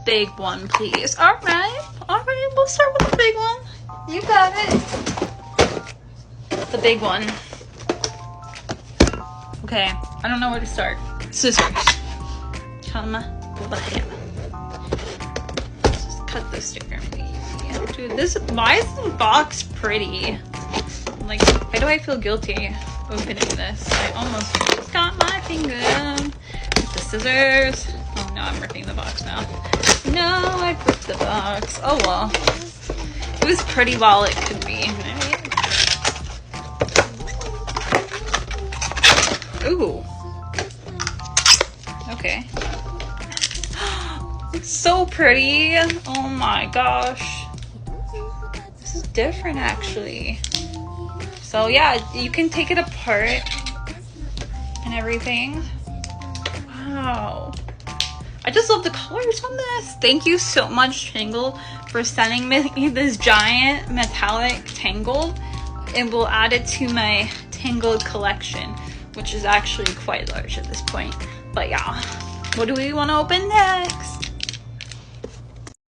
big one, please. Alright, we'll start with the big one. You got it. The big one. Okay, I don't know where to start. Scissors. Come back. Just cut the sticker. Dude, why is the box pretty? Like, why do I feel guilty opening this? I almost just got my finger with the scissors. Oh no, I'm ripping the box now. No, I ripped the box. Oh well. It was pretty while it could be. Ooh. Okay. It's so pretty. Oh my gosh. This is different actually. So yeah, you can take it apart and everything. Wow. I just love the colors on this. Thank you so much, Tangle, for sending me this giant metallic tangle. And we'll add it to my Tangled collection, which is actually quite large at this point. But yeah, what do we want to open next?